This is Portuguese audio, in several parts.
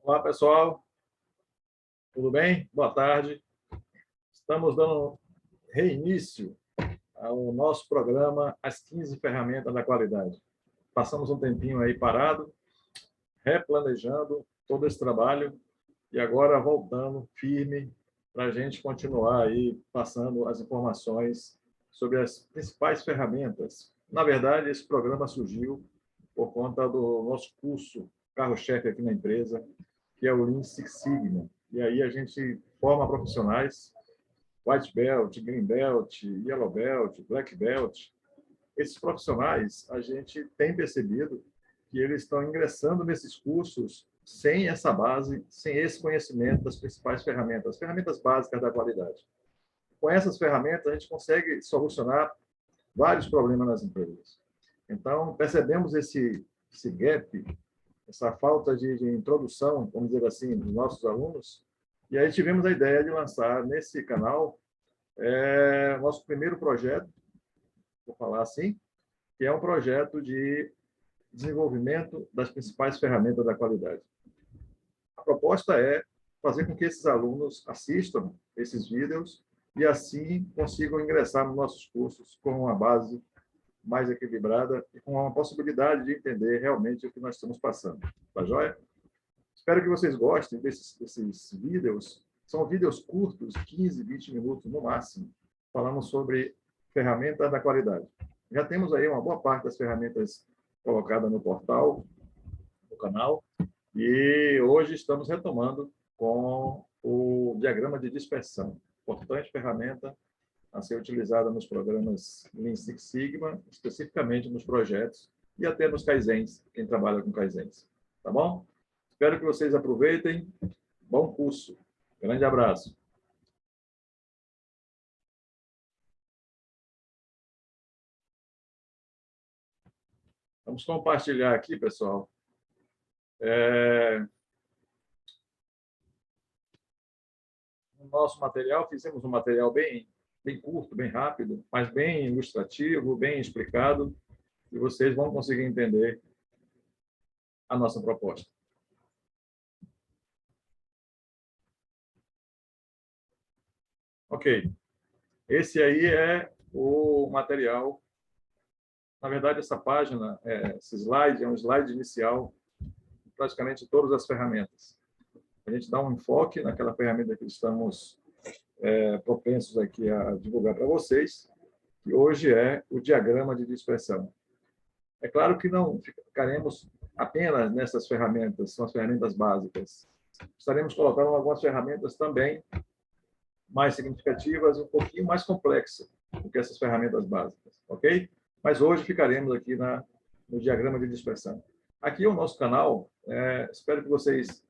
Olá, pessoal. Tudo bem? Boa tarde. Estamos dando reinício ao nosso programa As 15 Ferramentas da Qualidade. Passamos um tempinho aí parado, replanejando todo esse trabalho e agora voltando firme para a gente continuar aí passando as informações sobre as principais ferramentas. Na verdade, esse programa surgiu por conta do nosso curso carro-chefe aqui na empresa, que é o Lean Six Sigma. E aí a gente forma profissionais, White Belt, Green Belt, Yellow Belt, Black Belt. Esses profissionais, a gente tem percebido que eles estão ingressando nesses cursos sem essa base, sem esse conhecimento das principais ferramentas, as ferramentas básicas da qualidade. Com essas ferramentas, a gente consegue solucionar vários problemas nas empresas. Então, percebemos esse gap, essa falta de introdução, vamos dizer assim, dos nossos alunos, e aí tivemos a ideia de lançar nesse canal nosso primeiro projeto, vou falar assim, que é um projeto de desenvolvimento das principais ferramentas da qualidade. A proposta é fazer com que esses alunos assistam esses vídeos e assim consigam ingressar nos nossos cursos com uma base mais equilibrada e com uma possibilidade de entender realmente o que nós estamos passando. Tá joia? Espero que vocês gostem desses vídeos. São vídeos curtos, 15, 20 minutos no máximo. Falamos sobre ferramentas da qualidade. Já temos aí uma boa parte das ferramentas colocadas no portal, no canal, e hoje estamos retomando com o diagrama de dispersão. Importante ferramenta a ser utilizada nos programas Lean Six Sigma, especificamente nos projetos e até nos Kaizens, quem trabalha com Kaizens. Tá bom? Espero que vocês aproveitem. Bom curso. Grande abraço. Vamos compartilhar aqui, pessoal. O nosso material, fizemos um material bem curto, bem rápido, mas bem ilustrativo, bem explicado, e vocês vão conseguir entender a nossa proposta. Ok. Esse aí é o material. Na verdade, essa página, esse slide, é um slide inicial de praticamente todas as ferramentas. A gente dá um enfoque naquela ferramenta que estamos propensos aqui a divulgar para vocês, que hoje é o diagrama de dispersão. É claro que não ficaremos apenas nessas ferramentas, são as ferramentas básicas. Estaremos colocando algumas ferramentas também mais significativas, um pouquinho mais complexas do que essas ferramentas básicas, ok? Mas hoje ficaremos aqui no diagrama de dispersão. Aqui é o nosso canal, espero que vocês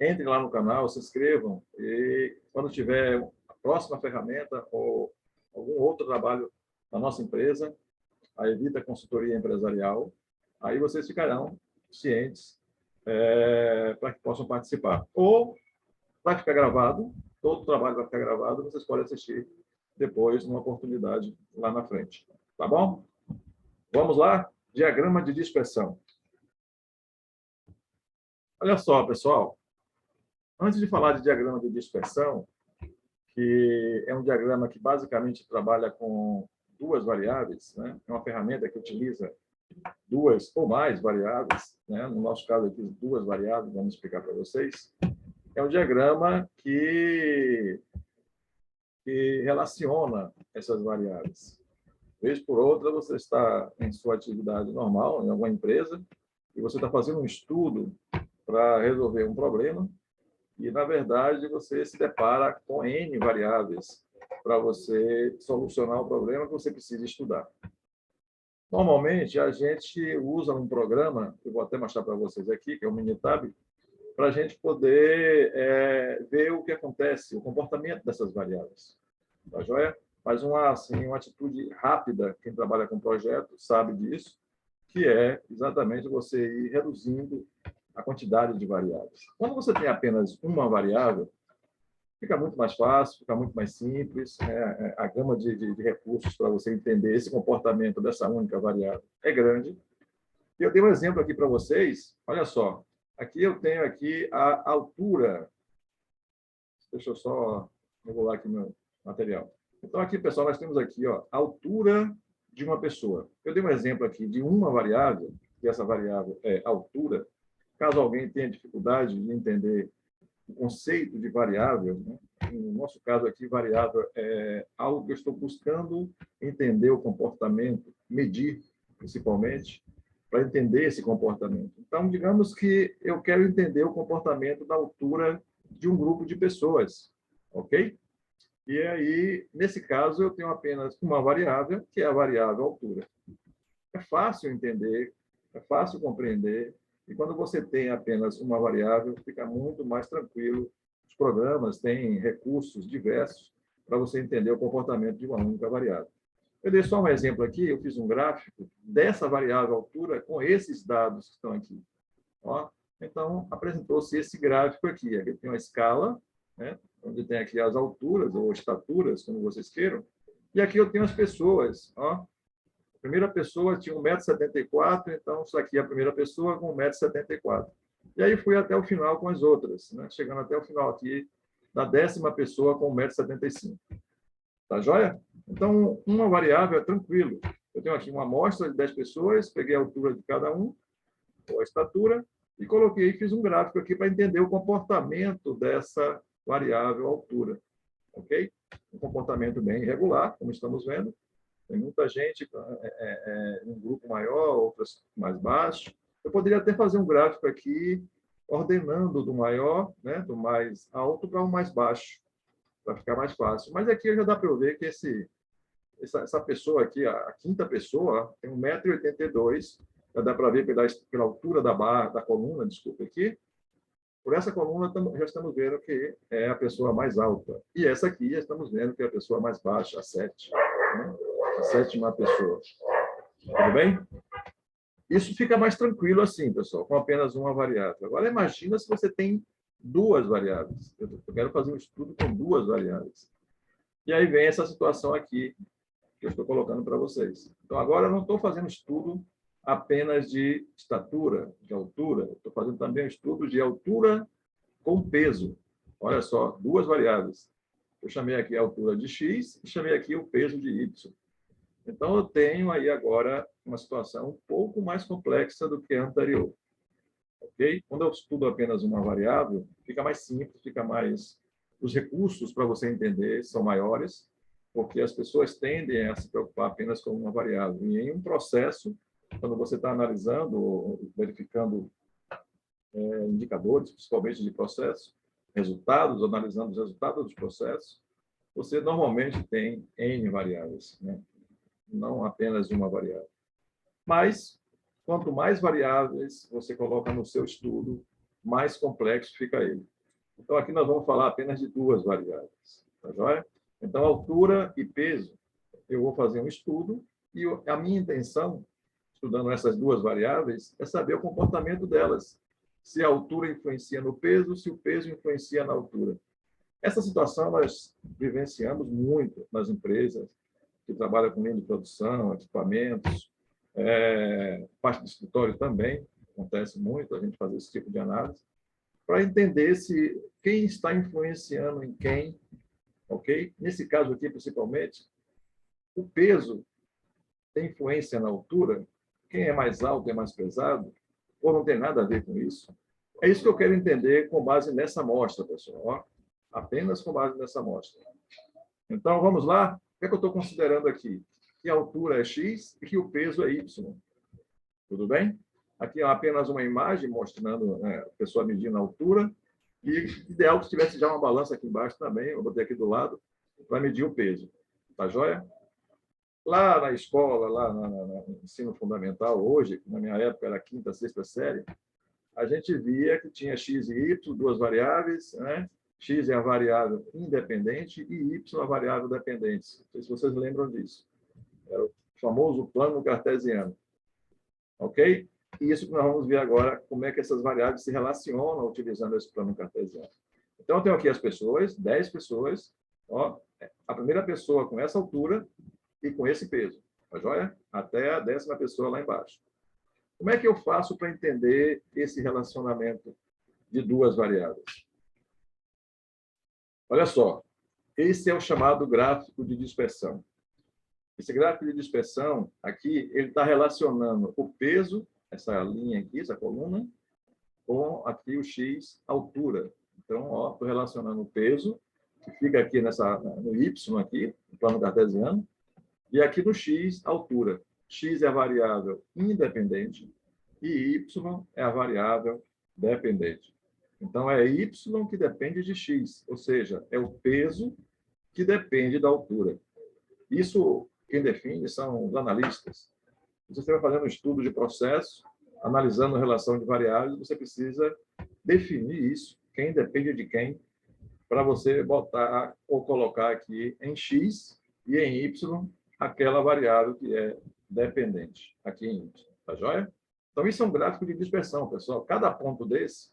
entrem lá no canal, se inscrevam e quando tiver a próxima ferramenta ou algum outro trabalho da nossa empresa, a Evita Consultoria Empresarial, aí vocês ficarão cientes para que possam participar. Ou vai ficar gravado, todo o trabalho vai ficar gravado, vocês podem assistir depois, numa oportunidade lá na frente. Tá bom? Vamos lá? Diagrama de dispersão. Olha só, pessoal. Antes de falar de diagrama de dispersão, que é um diagrama que basicamente trabalha com duas variáveis, né? É uma ferramenta que utiliza duas ou mais variáveis, né? No nosso caso aqui, duas variáveis, vamos explicar para vocês. É um diagrama que relaciona essas variáveis. Vez por outra, você está em sua atividade normal, em alguma empresa, e você está fazendo um estudo para resolver um problema, e, na verdade, você se depara com N variáveis para você solucionar o problema que você precisa estudar. Normalmente, a gente usa um programa, eu vou até mostrar para vocês aqui, que é o Minitab, para a gente poder ver o que acontece, o comportamento dessas variáveis. Tá joia? Mas uma atitude rápida, quem trabalha com projeto sabe disso, que é exatamente você ir reduzindo a quantidade de variáveis. Quando você tem apenas uma variável, fica muito mais fácil, fica muito mais simples, a gama de recursos para você entender esse comportamento dessa única variável é grande. E eu tenho um exemplo aqui para vocês, olha só, Aqui eu tenho aqui a altura. Deixa eu só regular aqui meu material. Então, aqui, pessoal, nós temos aqui ó, a altura de uma pessoa. Eu dei um exemplo aqui de uma variável, que essa variável é altura. Caso alguém tenha dificuldade de entender o conceito de variável, né? No nosso caso aqui, variável é algo que eu estou buscando entender o comportamento, medir, principalmente, para entender esse comportamento. Então, digamos que eu quero entender o comportamento da altura de um grupo de pessoas, ok? E aí, nesse caso, eu tenho apenas uma variável, que é a variável altura. É fácil entender, é fácil compreender, e quando você tem apenas uma variável, fica muito mais tranquilo. Os programas têm recursos diversos para você entender o comportamento de uma única variável. Eu dei só um exemplo aqui, eu fiz um gráfico dessa variável altura com esses dados que estão aqui. Ó, então, apresentou-se esse gráfico aqui. Aqui tem uma escala, né, onde tem aqui as alturas ou estaturas, como vocês queiram. E aqui eu tenho as pessoas. Ó. A primeira pessoa tinha 1,74 m, então isso aqui é a primeira pessoa com 1,74 m. E aí fui até o final com as outras, né, chegando até o final aqui da 10ª pessoa com 1,75 m. Tá joia? Então, uma variável é tranquilo. Eu tenho aqui uma amostra de 10 pessoas, peguei a altura de cada um, ou a estatura, e coloquei, fiz um gráfico aqui para entender o comportamento dessa variável altura. Ok? Um comportamento bem irregular, como estamos vendo. Tem muita gente em um grupo maior, outras mais baixo. Eu poderia até fazer um gráfico aqui, ordenando do maior, né, do mais alto para o mais baixo, para ficar mais fácil. Mas aqui já dá para eu ver que essa pessoa aqui, a quinta pessoa, tem 1,82 m. Já dá para ver pela altura da barra, da coluna, desculpa, aqui. Por essa coluna, já estamos vendo que é a pessoa mais alta. E essa aqui, já estamos vendo que é a pessoa mais baixa, a 7. Né? A 7ª pessoa. Tudo bem? Isso fica mais tranquilo assim, pessoal, com apenas uma variável. Agora, imagina se você tem duas variáveis. Eu quero fazer um estudo com duas variáveis. E aí vem essa situação aqui, que eu estou colocando para vocês. Então, agora eu não estou fazendo estudo apenas de estatura, de altura, eu estou fazendo também um estudo de altura com peso. Olha só, duas variáveis. Eu chamei aqui a altura de x e chamei aqui o peso de y. Então, eu tenho aí agora uma situação um pouco mais complexa do que a anterior. Ok? Quando eu estudo apenas uma variável, fica mais simples, fica mais... Os recursos para você entender são maiores, porque as pessoas tendem a se preocupar apenas com uma variável. E em um processo, quando você está analisando, verificando indicadores, principalmente de processo, resultados, analisando os resultados dos processos, você normalmente tem N variáveis, né? Não apenas uma variável. Mas, quanto mais variáveis você coloca no seu estudo, mais complexo fica ele. Então, aqui nós vamos falar apenas de duas variáveis. Tá joia? Então, altura e peso, eu vou fazer um estudo e a minha intenção, estudando essas duas variáveis, é saber o comportamento delas. Se a altura influencia no peso, se o peso influencia na altura. Essa situação nós vivenciamos muito nas empresas que trabalham com linha de produção, equipamentos, parte do escritório também, acontece muito a gente fazer esse tipo de análise, para entender se quem está influenciando em quem, ok? Nesse caso aqui, principalmente, o peso tem influência na altura? Quem é mais alto é mais pesado? Ou não tem nada a ver com isso? É isso que eu quero entender com base nessa amostra, pessoal. Ó, apenas com base nessa amostra. Então, vamos lá? O que é que eu estou considerando aqui? Que a altura é x e que o peso é y. Tudo bem? Aqui é apenas uma imagem mostrando a pessoa medindo a altura. E ideal que tivesse já uma balança aqui embaixo também, eu botei aqui do lado, para medir o peso. Tá joia? Lá na escola, lá no ensino fundamental, hoje, na minha época era a 5ª, 6ª série, a gente via que tinha x e y, duas variáveis, né? X é a variável independente e y a variável dependente. Não sei se vocês lembram disso. Era o famoso plano cartesiano. Ok? E isso que nós vamos ver agora, como é que essas variáveis se relacionam utilizando esse plano cartesiano. Então, eu tenho aqui as pessoas, 10 pessoas. Ó, a primeira pessoa com essa altura e com esse peso. Tá joia? Até a 10ª pessoa lá embaixo. Como é que eu faço para entender esse relacionamento de duas variáveis? Olha só, esse é o chamado gráfico de dispersão. Esse gráfico de dispersão, aqui, ele está relacionando o peso, essa linha aqui, essa coluna, com aqui o x, altura. Então, estou relacionando o peso, que fica aqui no y, aqui, no plano cartesiano, e aqui no x, altura. X é a variável independente e y é a variável dependente. Então, é y que depende de x, ou seja, é o peso que depende da altura. Isso, quem define são os analistas. Se você vai fazendo um estudo de processo, analisando a relação de variáveis, você precisa definir isso, quem depende de quem, para você botar ou colocar aqui em x e em y aquela variável que é dependente, aqui em y. Tá joia? Então, isso é um gráfico de dispersão, pessoal. Cada ponto desse,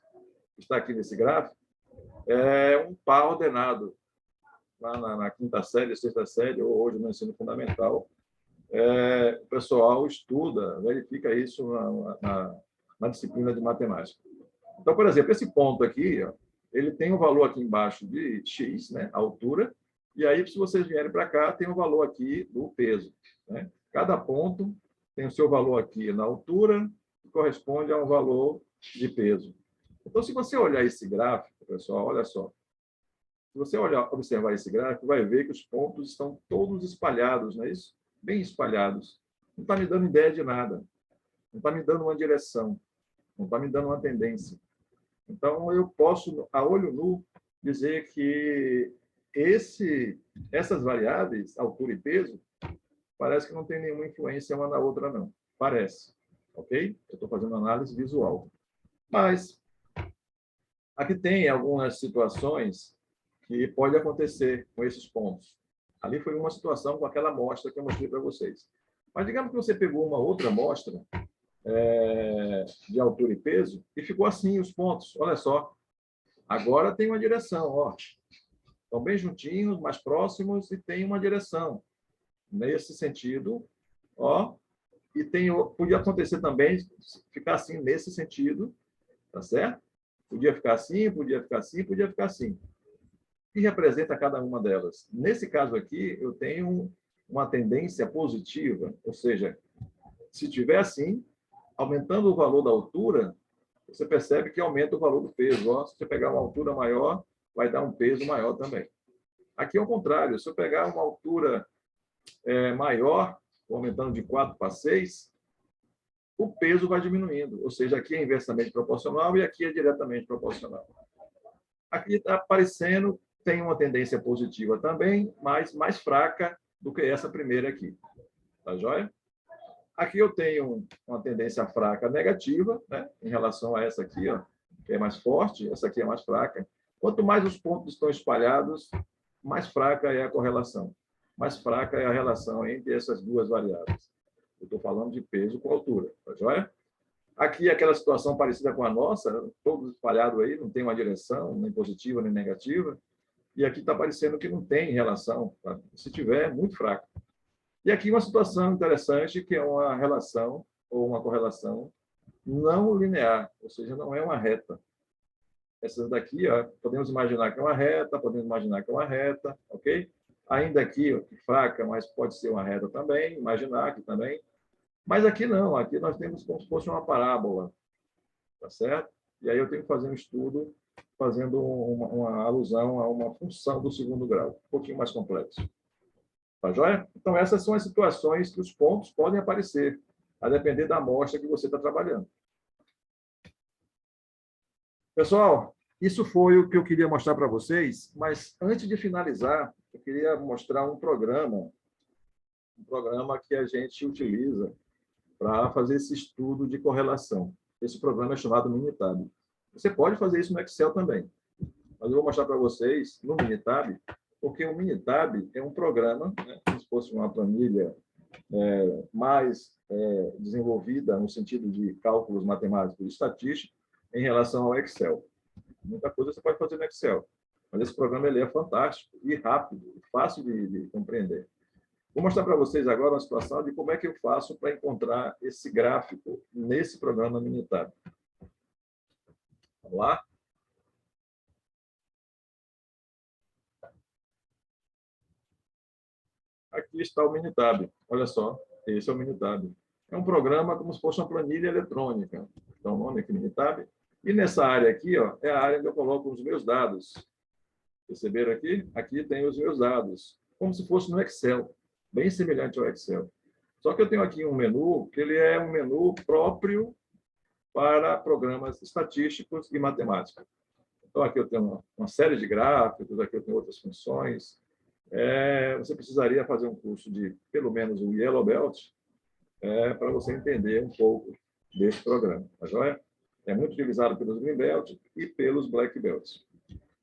que está aqui nesse gráfico, é um par ordenado. Lá na quinta série, sexta série, ou hoje no ensino fundamental, o pessoal estuda, verifica isso na disciplina de matemática. Então, por exemplo, esse ponto aqui, ó, ele tem um valor aqui embaixo de x, né, a altura, e aí, se vocês vierem para cá, tem um valor aqui do peso. Né? Cada ponto tem o seu valor aqui na altura, que corresponde a um valor de peso. Então, se você olhar esse gráfico, pessoal, olha só. Se você observar esse gráfico, vai ver que os pontos estão todos espalhados, não é isso? Bem espalhados. Não está me dando ideia de nada. Não está me dando uma direção. Não está me dando uma tendência. Então, eu posso, a olho nu, dizer que essas variáveis, altura e peso, parece que não tem nenhuma influência uma na outra, não. Parece. Ok? Eu estou fazendo análise visual. Mas, aqui tem algumas situações que pode acontecer com esses pontos. Ali foi uma situação com aquela amostra que eu mostrei para vocês. Mas digamos que você pegou uma outra amostra de altura e peso e ficou assim os pontos. Olha só. Agora tem uma direção. Ó. Estão bem juntinhos, mais próximos e tem uma direção. Nesse sentido. Ó. E podia acontecer também ficar assim nesse sentido. Tá certo? Podia ficar assim, podia ficar assim, podia ficar assim. Que representa cada uma delas. Nesse caso aqui, eu tenho uma tendência positiva, ou seja, se tiver assim, aumentando o valor da altura, você percebe que aumenta o valor do peso. Ó, se você pegar uma altura maior, vai dar um peso maior também. Aqui é o contrário, se eu pegar uma altura maior, aumentando de 4 para 6, o peso vai diminuindo, ou seja, aqui é inversamente proporcional e aqui é diretamente proporcional. Aqui está aparecendo tem uma tendência positiva também, mas mais fraca do que essa primeira aqui. Tá joia? Aqui eu tenho uma tendência fraca negativa, né, em relação a essa aqui, ó, que é mais forte, essa aqui é mais fraca. Quanto mais os pontos estão espalhados, mais fraca é a correlação. Mais fraca é a relação entre essas duas variáveis. Eu estou falando de peso com altura. Tá joia? Aqui, aquela situação parecida com a nossa, todos espalhados aí, não tem uma direção, nem positiva, nem negativa. E aqui está parecendo que não tem relação. Tá? Se tiver, é muito fraco. E aqui uma situação interessante, que é uma relação ou uma correlação não linear, ou seja, não é uma reta. Essas daqui, ó, podemos imaginar que é uma reta, podemos imaginar que é uma reta, ok? Ainda aqui, ó, fraca, mas pode ser uma reta também, imaginar aqui também. Mas aqui não, aqui nós temos como se fosse uma parábola, tá certo? E aí eu tenho que fazer um estudo fazendo uma alusão a uma função do segundo grau, um pouquinho mais complexo. Tá joia? Então, essas são as situações que os pontos podem aparecer, a depender da amostra que você está trabalhando. Pessoal, isso foi o que eu queria mostrar para vocês, mas antes de finalizar, eu queria mostrar um programa que a gente utiliza para fazer esse estudo de correlação. Esse programa é chamado Minitab. Você pode fazer isso no Excel também, mas eu vou mostrar para vocês no Minitab, porque o Minitab é um programa, né, como se fosse uma planilha mais desenvolvida no sentido de cálculos matemáticos e estatísticos em relação ao Excel. Muita coisa você pode fazer no Excel, mas esse programa ele é fantástico e rápido, fácil de compreender. Vou mostrar para vocês agora uma situação de como é que eu faço para encontrar esse gráfico nesse programa Minitab. Vamos lá? Aqui está o Minitab. Olha só, esse é o Minitab. É um programa como se fosse uma planilha eletrônica. Então, o nome aqui Minitab. E nessa área aqui, ó, é a área onde eu coloco os meus dados. Perceberam aqui? Aqui tem os meus dados, como se fosse no Excel, bem semelhante ao Excel. Só que eu tenho aqui um menu, que ele é um menu próprio para programas estatísticos e matemática. Então, aqui eu tenho uma série de gráficos, aqui eu tenho outras funções. Você precisaria fazer um curso de, pelo menos, o Yellow Belt, para você entender um pouco desse programa. Tá joia? É muito utilizado pelos Green Belt e pelos Black Belts.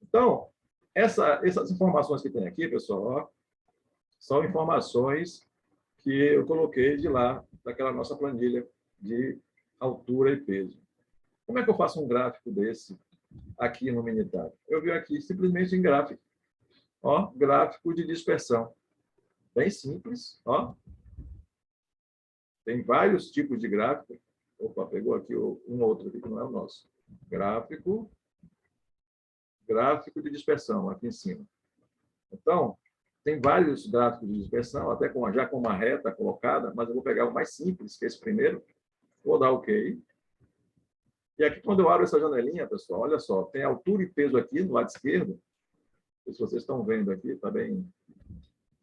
Então, essas informações que tem aqui, pessoal, ó, são informações que eu coloquei de lá, daquela nossa planilha de altura e peso. Como é que eu faço um gráfico desse aqui no Minitab? Eu venho aqui simplesmente em gráfico. Ó, gráfico de dispersão. Bem simples, ó. Tem vários tipos de gráfico. Opa, pegou aqui um outro aqui que não é o nosso. Gráfico de dispersão, aqui em cima. Então, tem vários gráficos de dispersão, até já com uma reta colocada, mas eu vou pegar o mais simples, que é esse primeiro. Vou dar OK. E aqui, quando eu abro essa janelinha, pessoal, olha só, tem altura e peso aqui no lado esquerdo. Se vocês estão vendo aqui, está bem.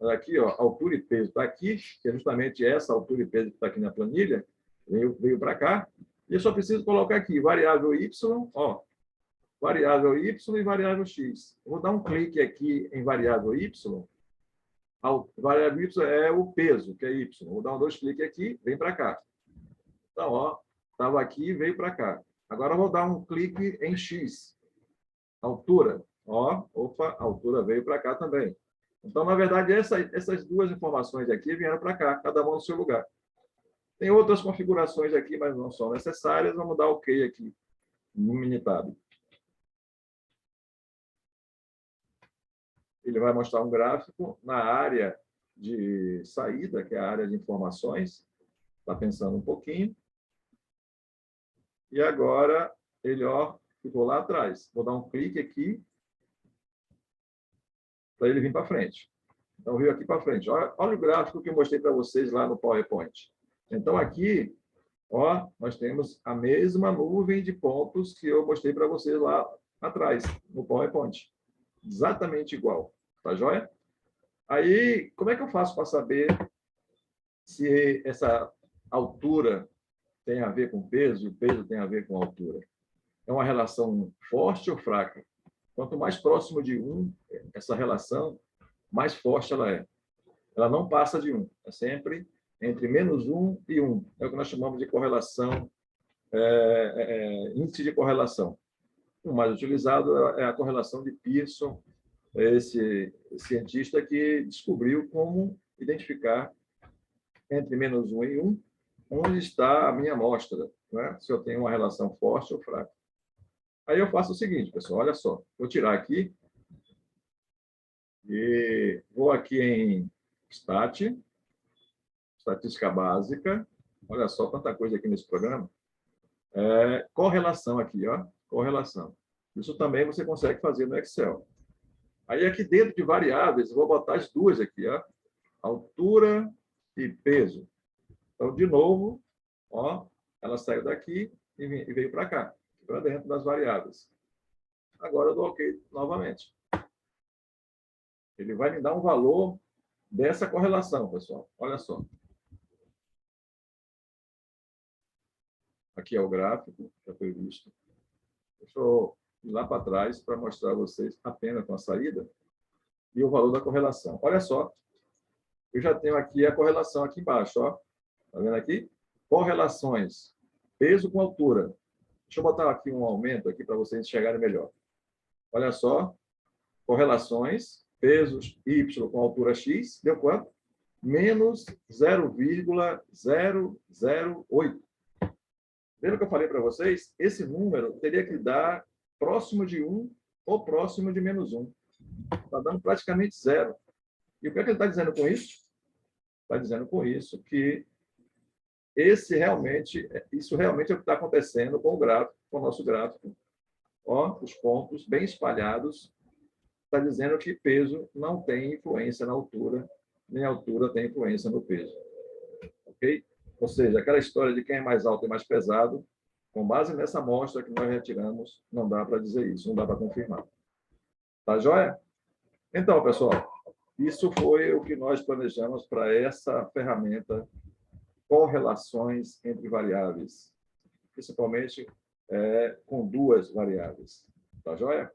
Aqui, ó, altura e peso está aqui, que é justamente essa altura e peso que está aqui na planilha, veio para cá. E eu só preciso colocar aqui variável y, ó, variável y e variável x. Eu vou dar um clique aqui em variável y. A variável y é o peso, que é y. Vou dar dois cliques aqui, vem para cá. Então, ó, estava aqui e veio para cá. Agora eu vou dar um clique em x. Altura. Ó, opa, a altura veio para cá também. Então, na verdade, essas duas informações aqui vieram para cá, cada uma no seu lugar. Tem outras configurações aqui, mas não são necessárias. Vamos dar OK aqui no Minitab. Ele vai mostrar um gráfico na área de saída, que é a área de informações. Está pensando um pouquinho. E agora, ele ó, ficou lá atrás. Vou dar um clique aqui para ele vir para frente. Então, veio aqui para frente. Olha o gráfico que eu mostrei para vocês lá no PowerPoint. Então, aqui, ó, nós temos a mesma nuvem de pontos que eu mostrei para vocês lá atrás, no PowerPoint. Exatamente igual. Tá joia? Aí, como é que eu faço para saber se essa altura tem a ver com peso e o peso tem a ver com altura? É uma relação forte ou fraca? Quanto mais próximo de 1, essa relação, mais forte ela é. Ela não passa de 1. É sempre entre -1 e 1. É o que nós chamamos de correlação, índice de correlação. O mais utilizado é a correlação de Pearson, esse cientista que descobriu como identificar entre -1 e 1 onde está a minha amostra, né? Se eu tenho uma relação forte ou fraca. Aí eu faço o seguinte, pessoal, olha só. Vou tirar aqui e vou aqui em estatística básica. Olha só quanta coisa aqui nesse programa. Correlação aqui, ó, correlação. Isso também você consegue fazer no Excel. Aí aqui dentro de variáveis, eu vou botar as duas aqui, ó, altura e peso. Então, de novo, ó, ela saiu daqui e veio para cá, para dentro das variáveis. Agora eu dou OK novamente. Ele vai me dar um valor dessa correlação, pessoal. Olha só. Aqui é o gráfico, já foi visto. Deixa eu ir lá para trás para mostrar a vocês apenas com a saída e o valor da correlação. Olha só, eu já tenho aqui a correlação aqui embaixo, ó. Tá vendo aqui? Correlações, peso com altura. Deixa eu botar aqui um aumento aqui para vocês enxergarem melhor. Olha só, correlações, pesos Y com altura X, deu quanto? Menos 0,008. Lembra que eu falei para vocês? Esse número teria que dar próximo de 1 ou próximo de -1. Está dando praticamente 0. E o que é que ele está dizendo com isso? Está dizendo com isso que isso realmente é o que está acontecendo com o gráfico, com o nosso gráfico. Ó, os pontos bem espalhados, está dizendo que peso não tem influência na altura, nem a altura tem influência no peso. Ok? Ou seja, aquela história de quem é mais alto e mais pesado, com base nessa amostra que nós retiramos, não dá para dizer isso, não dá para confirmar. Tá joia? Então, pessoal, isso foi o que nós planejamos para essa ferramenta correlações entre variáveis, principalmente com duas variáveis. Tá joia?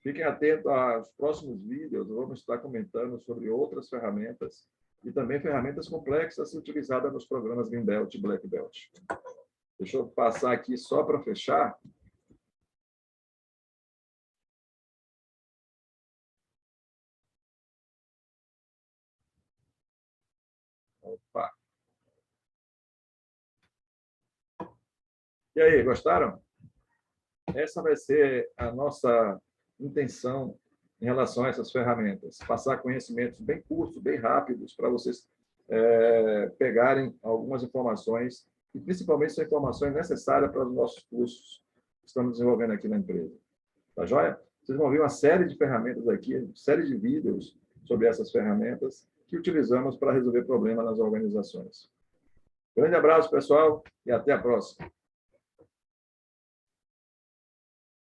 Fiquem atentos aos próximos vídeos, vamos estar comentando sobre outras ferramentas e também ferramentas complexas utilizadas nos programas Green Belt e Black Belt. Deixa eu passar aqui só para fechar. Opa. E aí, gostaram? Essa vai ser a nossa intenção em relação a essas ferramentas. Passar conhecimentos bem curtos, bem rápidos, para vocês pegarem algumas informações, e principalmente são informações necessárias para os nossos cursos que estamos desenvolvendo aqui na empresa. Tá joia? Vocês vão ver uma série de ferramentas aqui, uma série de vídeos sobre essas ferramentas que utilizamos para resolver problemas nas organizações. Grande abraço, pessoal, e até a próxima.